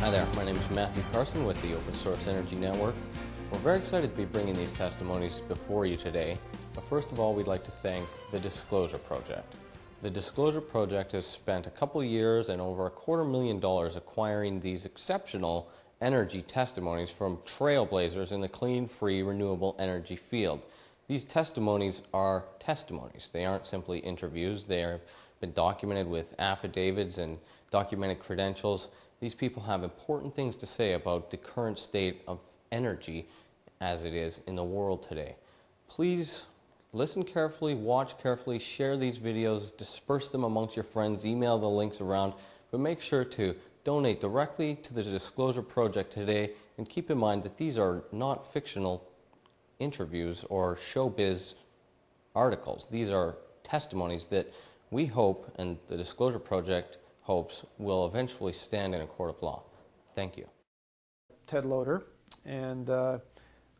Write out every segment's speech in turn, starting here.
Hi there, my name is Matthew Carson with the Open Source Energy Network. We're very excited to be bringing these testimonies before you today, but first of all we'd like to thank the Disclosure Project. The Disclosure Project has spent a couple years and over $250,000 acquiring these exceptional energy testimonies from trailblazers in the clean, free, renewable energy field. These testimonies are testimonies. They aren't simply interviews. They have been documented with affidavits and documented credentials. These people have important things to say about the current state of energy as it is in the world today. Please listen carefully, watch carefully, share these videos, disperse them amongst your friends, email the links around, but make sure to donate directly to the Disclosure Project today, and keep in mind that these are not fictional interviews or showbiz articles. These are testimonies that we hope, and the Disclosure Project hopes, will eventually stand in a court of law. Thank you. Ted Loder, and I'm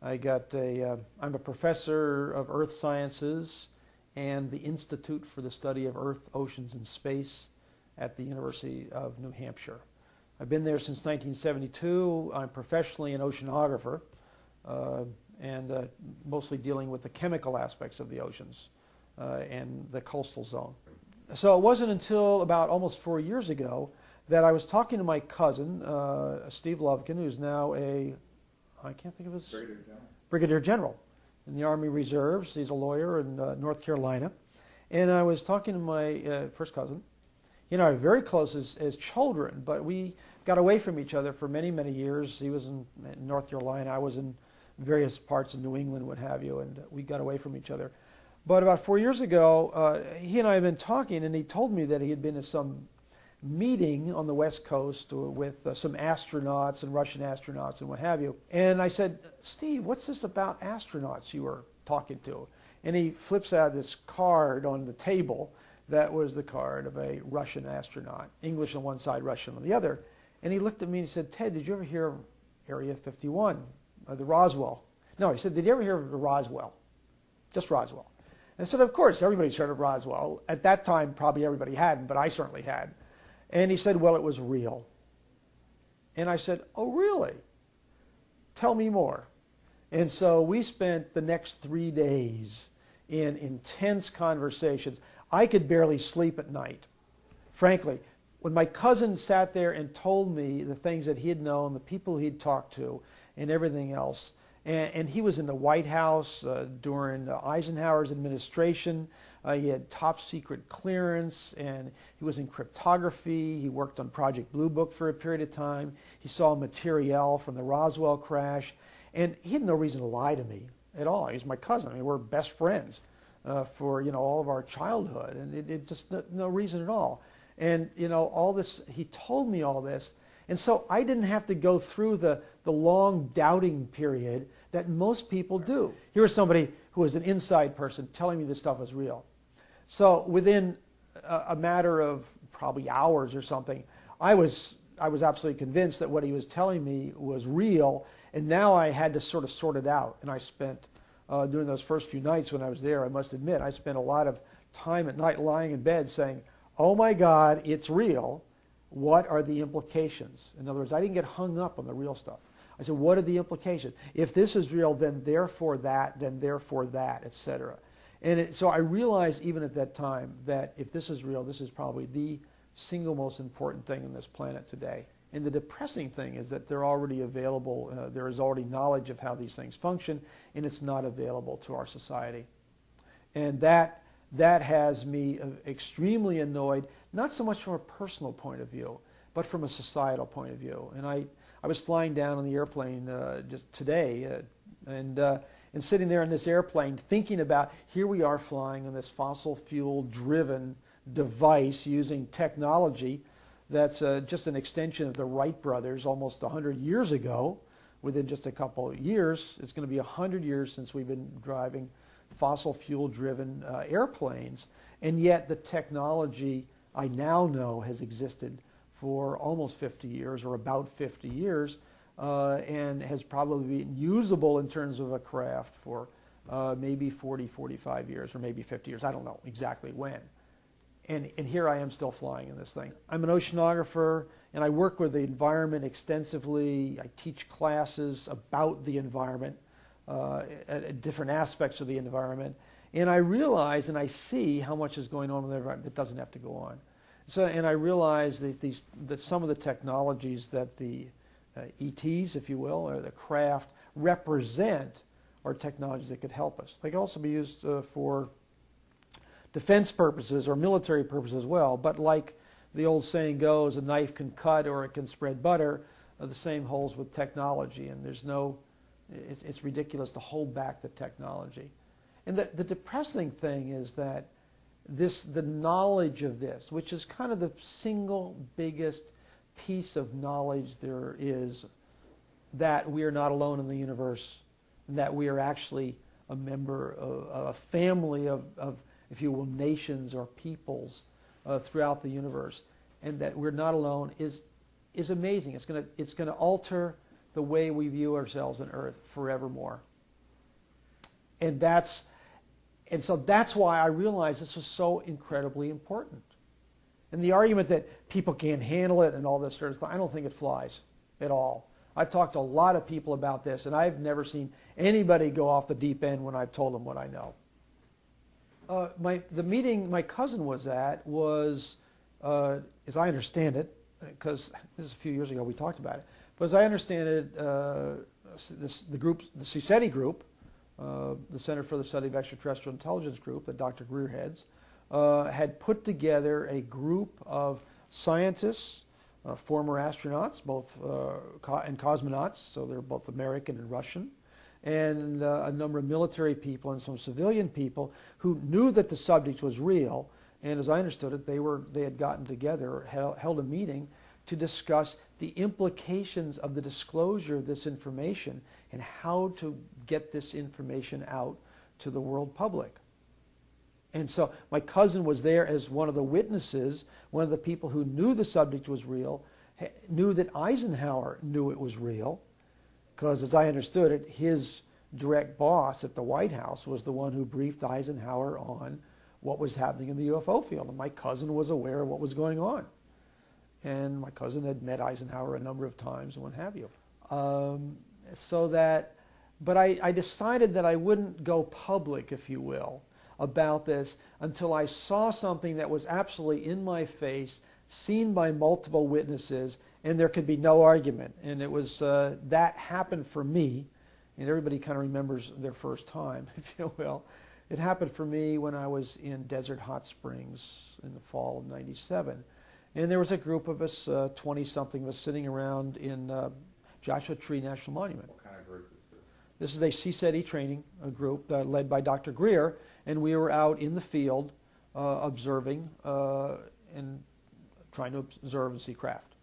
a professor of earth sciences and the Institute for the Study of Earth, Oceans, and Space at the University of New Hampshire. I've been there since 1972. I'm professionally an oceanographer and mostly dealing with the chemical aspects of the oceans and the coastal zone. So it wasn't until about almost 4 years ago that I was talking to my cousin, Steve Lovekin, who's now I can't think of his... Brigadier General in the Army Reserves. He's a lawyer in North Carolina. And I was talking to my first cousin. He and I were very close as children, but we got away from each other for many, many years. He was in North Carolina. I was in various parts of New England, what have you, and we got away from each other. But about 4 years ago, he and I had been talking, and he told me that he had been at some meeting on the West Coast with some astronauts and Russian astronauts and what have you. And I said, Steve, what's this about astronauts you were talking to? And he flips out this card on the table. That was the card of a Russian astronaut, English on one side, Russian on the other. And he looked at me and he said, Ted, did you ever hear of Area 51, the Roswell? No, he said, did you ever hear of the Roswell? Just Roswell. And I said, of course, everybody's heard of Roswell. At that time, probably everybody hadn't, but I certainly had. And he said, well, it was real. And I said, oh, really? Tell me more. And so we spent the next 3 days in intense conversations. I could barely sleep at night, frankly. When my cousin sat there and told me the things that he had known, the people he'd talked to, and everything else, and he was in the White House during Eisenhower's administration. He had top secret clearance, and he was in cryptography. He worked on Project Blue Book for a period of time. He saw material from the Roswell crash, and he had no reason to lie to me at all. He was my cousin. I mean, we're best friends for all of our childhood, and it just no reason at all. And all this, he told me all this. And so I didn't have to go through the long doubting period that most people do. Here was somebody who was an inside person telling me this stuff was real. So within a matter of probably hours or something, I was absolutely convinced that what he was telling me was real, and now I had to sort of sort it out. And I spent, during those first few nights when I was there, I must admit, I spent a lot of time at night lying in bed saying, oh my God, it's real. What are the implications? In other words, I didn't get hung up on the real stuff. I said, what are the implications? If this is real, then therefore that, etc. And so I realized even at that time that if this is real, this is probably the single most important thing on this planet today. And the depressing thing is that they're already available. There is already knowledge of how these things function, and it's not available to our society. And that has me extremely annoyed, not so much from a personal point of view, but from a societal point of view. And I was flying down on the airplane just today, and sitting there in this airplane thinking about, here we are flying on this fossil fuel driven device using technology that's just an extension of the Wright brothers almost 100 years ago. Within just a couple of years, it's going to be 100 years since we've been driving fossil fuel driven airplanes, and yet the technology I now know has existed for almost 50 years or about 50 years and has probably been usable in terms of a craft for maybe 40, 45 years or maybe 50 years. I don't know exactly when. And here I am still flying in this thing. I'm an oceanographer, and I work with the environment extensively. I teach classes about the environment, at different aspects of the environment. And I realize and I see how much is going on in the environment that doesn't have to go on. So, and I realize that some of the technologies that the ETs, if you will, or the craft represent are technologies that could help us. They can also be used for defense purposes or military purposes as well. But like the old saying goes, a knife can cut or it can spread butter. The same holds with technology, and there's no, it's ridiculous to hold back the technology. And the depressing thing is that the knowledge of this, which is kind of the single biggest piece of knowledge there is, that we are not alone in the universe, and that we are actually a member of a family of, if you will, nations or peoples throughout the universe, and that we're not alone is amazing. It's gonna alter the way we view ourselves on Earth forevermore. And so that's why I realized this was so incredibly important. And the argument that people can't handle it and all this sort of thing, I don't think it flies at all. I've talked to a lot of people about this, and I've never seen anybody go off the deep end when I've told them what I know. The meeting my cousin was at was, as I understand it, because this is a few years ago we talked about it, but as I understand it, the CSETI group, the Center for the Study of Extraterrestrial Intelligence group that Dr. Greer heads, had put together a group of scientists, former astronauts, both and cosmonauts, so they're both American and Russian, and a number of military people and some civilian people who knew that the subject was real. And as I understood it, they had gotten together, held a meeting to discuss the implications of the disclosure of this information and how to get this information out to the world public. And so my cousin was there as one of the witnesses, one of the people who knew the subject was real, knew that Eisenhower knew it was real, because as I understood it, his direct boss at the White House was the one who briefed Eisenhower on what was happening in the UFO field. And my cousin was aware of what was going on. And my cousin had met Eisenhower a number of times and what have you. But I decided that I wouldn't go public, if you will, about this until I saw something that was absolutely in my face, seen by multiple witnesses, and there could be no argument. And it was, that happened for me, and everybody kind of remembers their first time, if you will. It happened for me when I was in Desert Hot Springs in the fall of '97. And there was a group of us, 20-something of us, sitting around in Joshua Tree National Monument. What kind of group is this? This is a CSETI training group led by Dr. Greer, and we were out in the field observing and trying to observe and see craft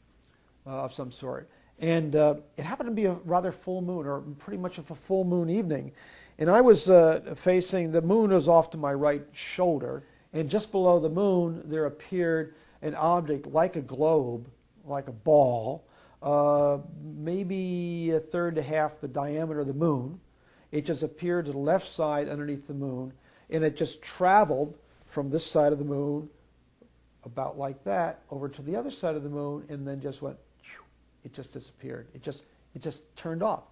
of some sort. And it happened to be a rather full moon, or pretty much of a full moon evening. And I was facing, the moon was off to my right shoulder, and just below the moon there appeared an object like a globe, like a ball, maybe a third to half the diameter of the moon. It just appeared to the left side underneath the moon, and it just traveled from this side of the moon, about like that, over to the other side of the moon, and then just went, it just disappeared. It just turned off.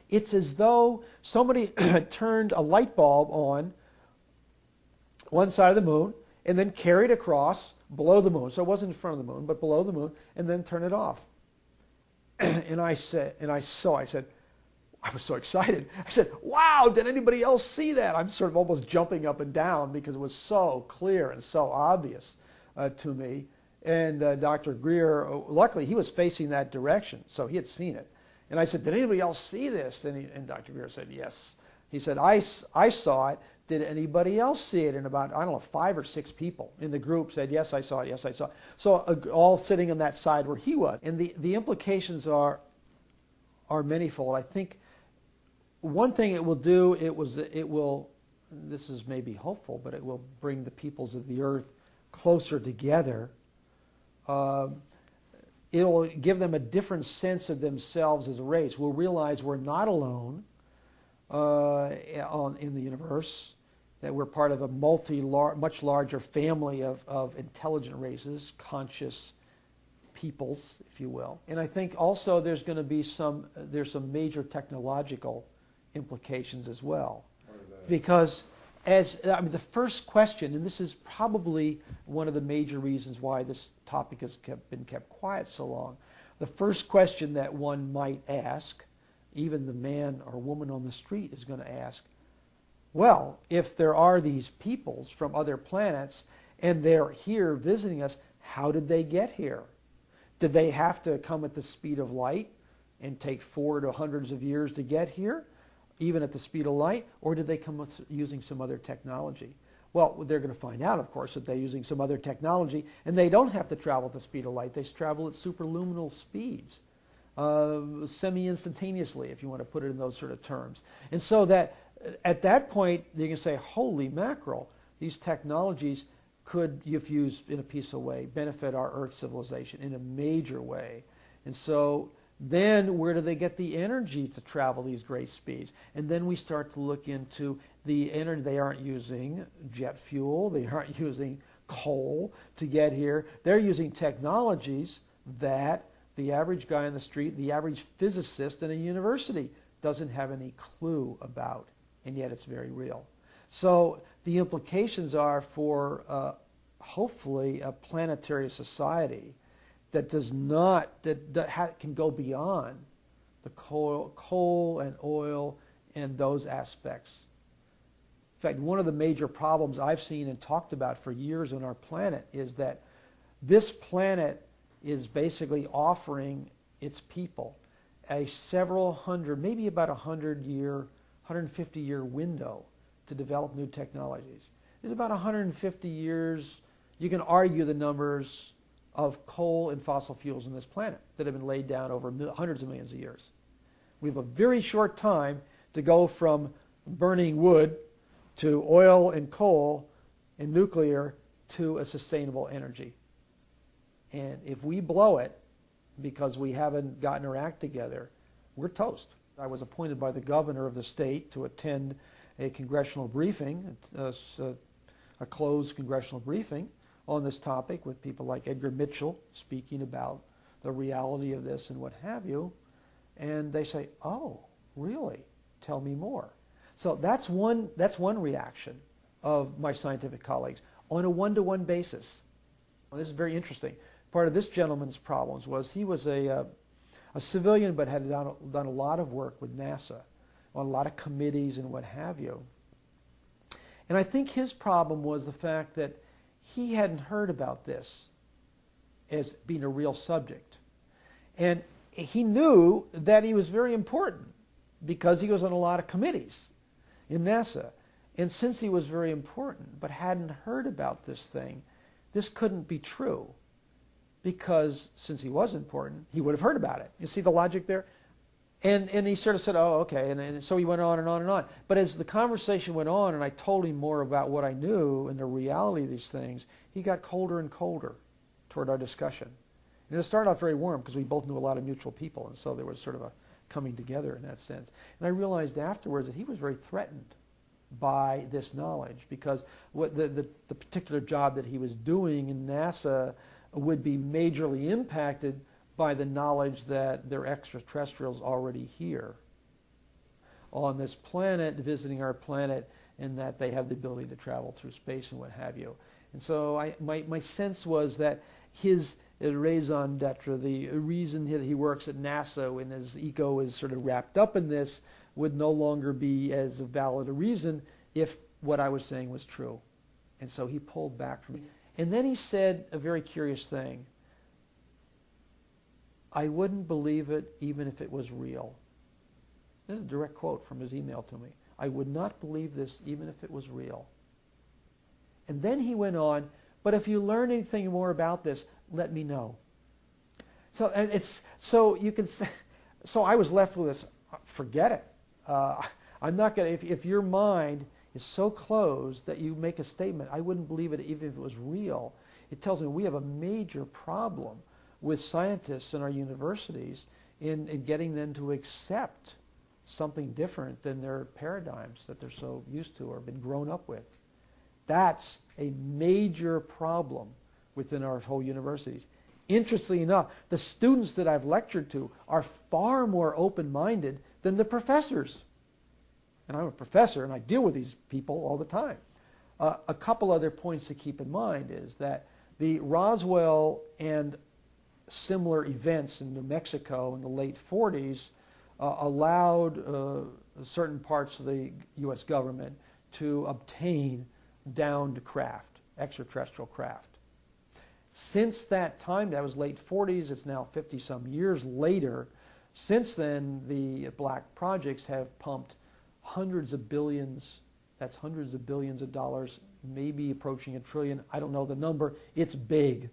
It's as though somebody turned a light bulb on one side of the moon and then carried across below the moon. So it wasn't in front of the moon, but below the moon, and then turned it off. And I said, I was so excited. I said, wow, did anybody else see that? I'm sort of almost jumping up and down because it was so clear and so obvious to me. And Dr. Greer, luckily, he was facing that direction, so he had seen it. And I said, did anybody else see this? And Dr. Greer said, yes. He said, I saw it. Did anybody else see it? And about, 5 or 6 people in the group said, yes, I saw it, yes, I saw it. So all sitting on that side where he was. And the implications are manifold. I think one thing it will do, it will, this is maybe hopeful, but it will bring the peoples of the earth closer together. It'll give them a different sense of themselves as a race. We'll realize we're not alone in the universe, that we're part of a much larger family of intelligent races, conscious peoples, if you will. And I think also there's going to be some major technological implications as well. Because the first question, and this is probably one of the major reasons why this topic has been kept quiet so long, the first question that one might ask, even the man or woman on the street is going to ask, well, if there are these peoples from other planets and they're here visiting us, how did they get here? Did they have to come at the speed of light and take 4 to hundreds of years to get here, even at the speed of light, or did they come using some other technology? Well, they're going to find out, of course, that they're using some other technology, and they don't have to travel at the speed of light. They travel at superluminal speeds, semi-instantaneously, if you want to put it in those sort of terms. And so that at that point, you can say, holy mackerel, these technologies could, if used in a peaceful way, benefit our Earth civilization in a major way. And so then where do they get the energy to travel these great speeds? And then we start to look into the energy. They aren't using jet fuel. They aren't using coal to get here. They're using technologies that the average guy on the street, the average physicist in a university doesn't have any clue about, and yet it's very real. So the implications are for hopefully a planetary society that does not, that can go beyond the coal and oil and those aspects. In fact, one of the major problems I've seen and talked about for years on our planet is that this planet is basically offering its people a several hundred, maybe about 100-year, 150-year window to develop new technologies. There's about 150 years, you can argue the numbers of coal and fossil fuels on this planet that have been laid down over hundreds of millions of years. We have a very short time to go from burning wood to oil and coal and nuclear to a sustainable energy. And if we blow it because we haven't gotten our act together, we're toast. I was appointed by the governor of the state to attend a congressional briefing, a closed congressional briefing on this topic with people like Edgar Mitchell speaking about the reality of this and what have you. And they say, oh, really? Tell me more. So that's one reaction of my scientific colleagues on a one-to-one basis. Well, this is very interesting. Part of this gentleman's problems was he was a civilian but had done a lot of work with NASA on a lot of committees and what have you. And I think his problem was the fact that he hadn't heard about this as being a real subject. And he knew that he was very important because he was on a lot of committees in NASA. And since he was very important but hadn't heard about this thing, this couldn't be true. Because since he was important, he would have heard about it. You see the logic there? And he sort of said, oh, okay. And so he went on and on and on. But as the conversation went on and I told him more about what I knew and the reality of these things, he got colder and colder toward our discussion. And it started off very warm because we both knew a lot of mutual people. And so there was sort of a coming together in that sense. And I realized afterwards that he was very threatened by this knowledge because what the particular job that he was doing in NASA would be majorly impacted by the knowledge that there are extraterrestrials already here on this planet, visiting our planet, and that they have the ability to travel through space and what have you. And so my sense was that his raison d'etre, the reason that he works at NASA and his ego is sort of wrapped up in this, would no longer be as valid a reason if what I was saying was true. And so he pulled back from it. And then he said a very curious thing. I wouldn't believe it even if it was real. This is a direct quote from his email to me. I would not believe this even if it was real. And then he went on, but if you learn anything more about this, let me know. So I was left with this, forget it. I'm not going to, if your mind is so closed that you make a statement, I wouldn't believe it even if it was real. It tells me we have a major problem with scientists in our universities in getting them to accept something different than their paradigms that they're so used to or been grown up with. That's a major problem within our whole universities. Interestingly enough, the students that I've lectured to are far more open-minded than the professors. And I'm a professor, and I deal with these people all the time. A couple other points to keep in mind is that the Roswell and similar events in New Mexico in the late 40s allowed certain parts of the U.S. government to obtain downed craft, extraterrestrial craft. Since that time, that was late 40s, it's now 50-some years later, since then the black projects have pumped hundreds of billions, that's hundreds of billions of dollars, maybe approaching $1 trillion, I don't know the number, it's big.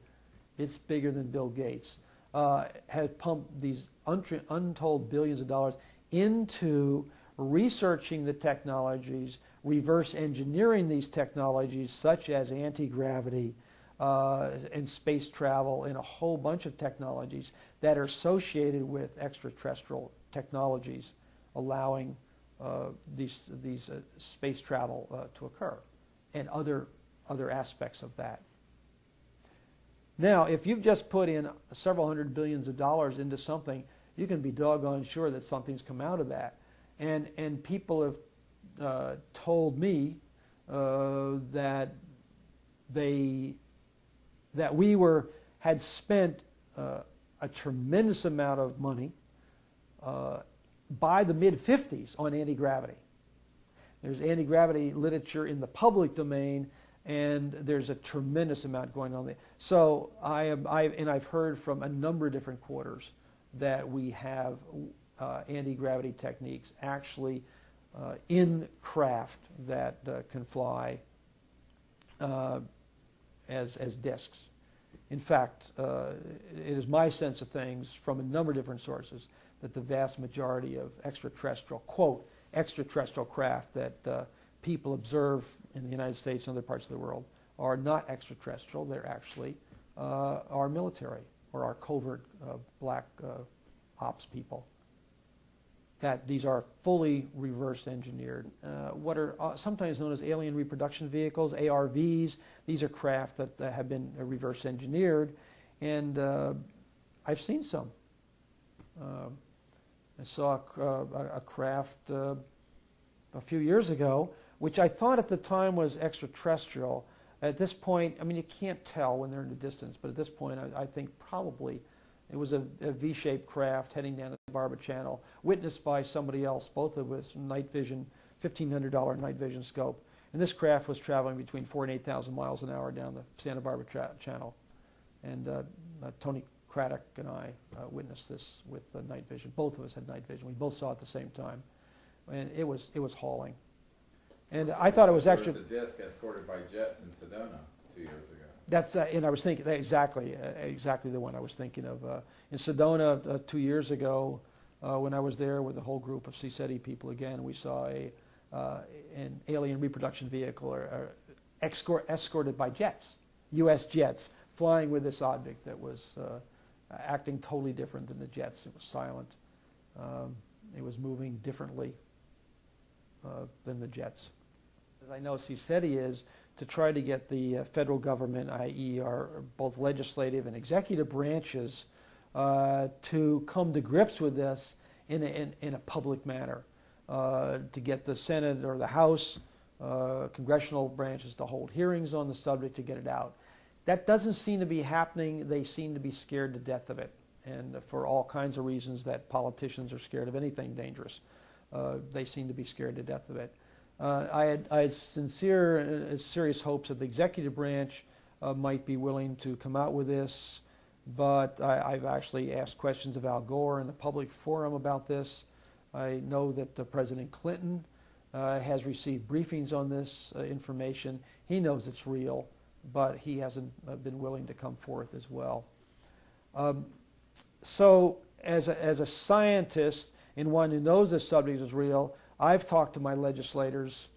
It's bigger than Bill Gates. Has pumped these untold billions of dollars into researching the technologies, reverse engineering these technologies such as anti-gravity and space travel and a whole bunch of technologies that are associated with extraterrestrial technologies allowing these space travel to occur and other aspects of that. Now, if you've just put in several hundred billions of dollars into something, you can be doggone sure that something's come out of that. And people have told me that we had spent a tremendous amount of money by the mid-50s on anti-gravity. There's anti-gravity literature in the public domain, and there's a tremendous amount going on there. So I've heard from a number of different quarters that we have anti-gravity techniques actually in craft that can fly as discs. In fact, it is my sense of things from a number of different sources that the vast majority of extraterrestrial, quote, extraterrestrial craft that people observe in the United States and other parts of the world are not extraterrestrial. They're actually our military or our covert black ops people. That these are fully reverse engineered. What are sometimes known as alien reproduction vehicles, ARVs. These are craft that have been reverse engineered, and I've seen some. I saw a craft a few years ago, which I thought at the time was extraterrestrial. At this point, I mean, you can't tell when they're in the distance, but at this point, I think probably it was a V-shaped craft heading down the Barber Channel, witnessed by somebody else, both of us, night vision, $1,500 night vision scope. And this craft was traveling between 4,000 and 8,000 miles an hour down the Santa Barbara Channel. And Tony Craddock and I witnessed this with night vision. Both of us had night vision. We both saw it at the same time. And it was hauling. And I thought it was actually... There was a disc escorted by jets in Sedona 2 years ago. That's and I was thinking exactly the one I was thinking of. In Sedona 2 years ago, when I was there with a whole group of CSETI people again, we saw an alien reproduction vehicle escorted by jets, U.S. jets, flying with this object that was acting totally different than the jets. It was silent. It was moving differently than the jets. As I know CSETI is to try to get the federal government, i.e. our both legislative and executive branches, to come to grips with this in a public manner, to get the Senate or the House, congressional branches to hold hearings on the subject to get it out. That doesn't seem to be happening. They seem to be scared to death of it, and for all kinds of reasons that politicians are scared of anything dangerous. They seem to be scared to death of it. I had serious hopes that the executive branch might be willing to come out with this, but I've actually asked questions of Al Gore in the public forum about this. I know that President Clinton has received briefings on this information. He knows it's real, but he hasn't been willing to come forth as well. So as a scientist and one who knows this subject is real, I've talked to my legislators,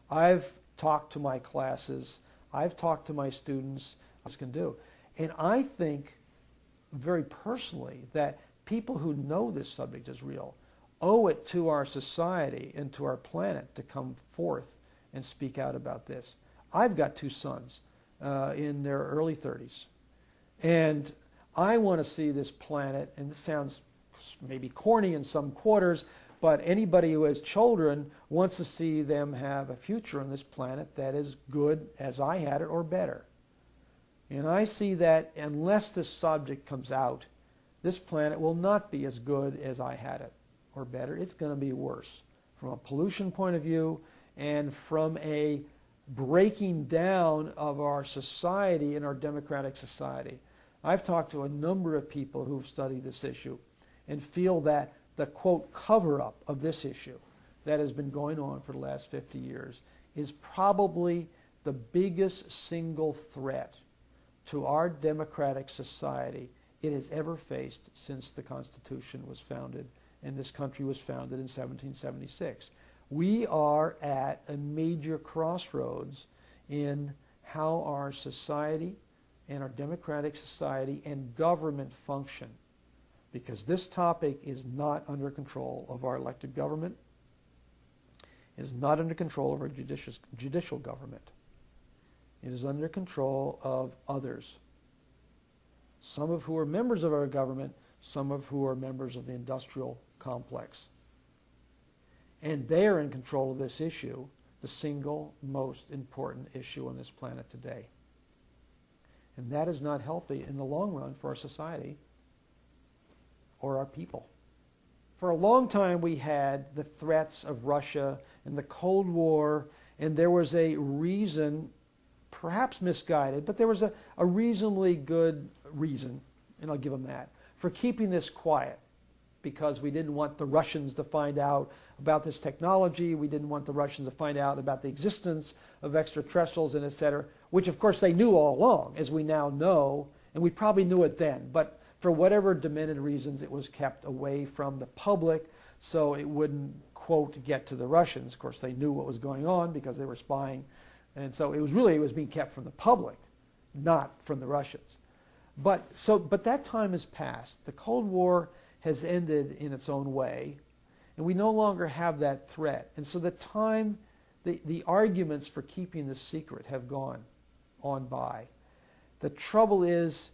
I've talked to my classes, I've talked to my students, what this can do. And I think very personally that people who know this subject is real owe it to our society and to our planet to come forth and speak out about this. I've got two sons in their early 30s. And I want to see this planet, and this sounds maybe corny in some quarters, but anybody who has children wants to see them have a future on this planet that is good as I had it or better. And I see that unless this subject comes out, this planet will not be as good as I had it or better. It's going to be worse from a pollution point of view and from a breaking down of our society and our democratic society. I've talked to a number of people who've studied this issue and feel that the, quote, cover-up of this issue that has been going on for the last 50 years is probably the biggest single threat to our democratic society it has ever faced since the Constitution was founded and this country was founded in 1776. We are at a major crossroads in how our society and our democratic society and government function, because this topic is not under control of our elected government. It is not under control of our judicial government. It is under control of others, some of who are members of our government, some of who are members of the industrial complex. And they are in control of this issue, the single most important issue on this planet today. And that is not healthy in the long run for our society or our people. For a long time we had the threats of Russia and the Cold War, and there was a reason, perhaps misguided, but there was a reasonably good reason, and I'll give them that, for keeping this quiet, because we didn't want the Russians to find out about this technology. We didn't want the Russians to find out about the existence of extraterrestrials and et cetera, which of course they knew all along, as we now know, and we probably knew it then. But for whatever demented reasons, it was kept away from the public so it wouldn't, quote, get to the Russians. Of course, they knew what was going on because they were spying. And so it was being kept from the public, not from the Russians. But that time has passed. The Cold War has ended in its own way, and we no longer have that threat. And so the arguments for keeping this secret have gone on by. The trouble is,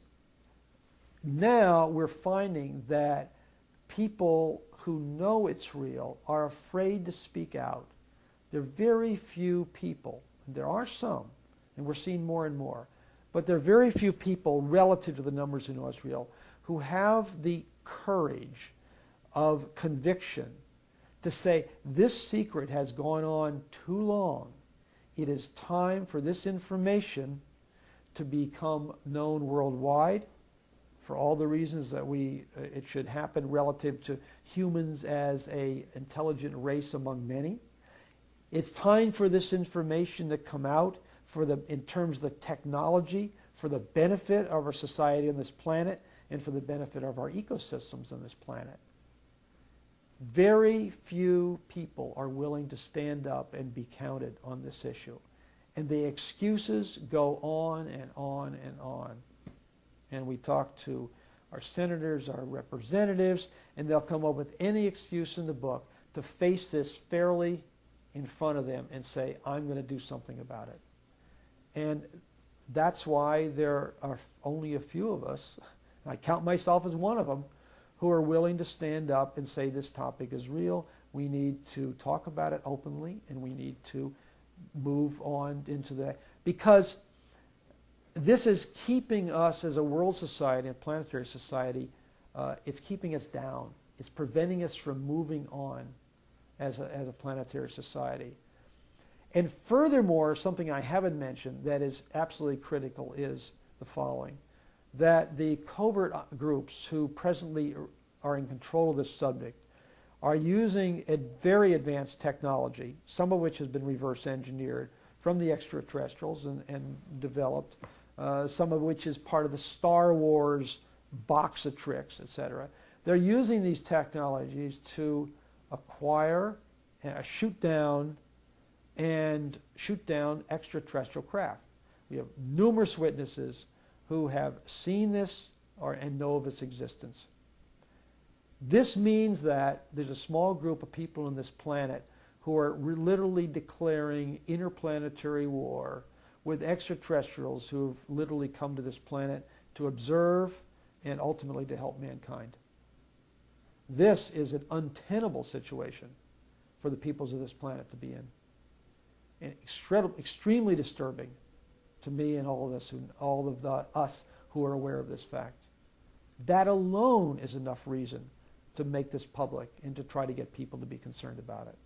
now we're finding that people who know it's real are afraid to speak out. There are very few people, and there are some, and we're seeing more and more, but there are very few people relative to the numbers who know it's real who have the courage of conviction to say, this secret has gone on too long. It is time for this information to become known worldwide for all the reasons that it should happen relative to humans as an intelligent race among many. It's time for this information to come out in terms of the technology, for the benefit of our society on this planet, and for the benefit of our ecosystems on this planet. Very few people are willing to stand up and be counted on this issue. And the excuses go on and on and on. And we talk to our senators, our representatives, and they'll come up with any excuse in the book to face this fairly in front of them and say, I'm going to do something about it. And that's why there are only a few of us, I count myself as one of them, who are willing to stand up and say this topic is real. We need to talk about it openly, and we need to move on into that. Because this is keeping us as a world society, a planetary society, it's keeping us down. It's preventing us from moving on as a planetary society. And furthermore, something I haven't mentioned that is absolutely critical is the following: that the covert groups who presently are in control of this subject are using a very advanced technology, some of which has been reverse engineered from the extraterrestrials and developed, some of which is part of the Star Wars box of tricks, etc. They're using these technologies to acquire, shoot down extraterrestrial craft. We have numerous witnesses who have seen this and know of its existence. This means that there's a small group of people on this planet who are literally declaring interplanetary war with extraterrestrials who have literally come to this planet to observe and ultimately to help mankind. This is an untenable situation for the peoples of this planet to be in. And extremely disturbing to me and all of us who are aware of this fact. That alone is enough reason to make this public and to try to get people to be concerned about it.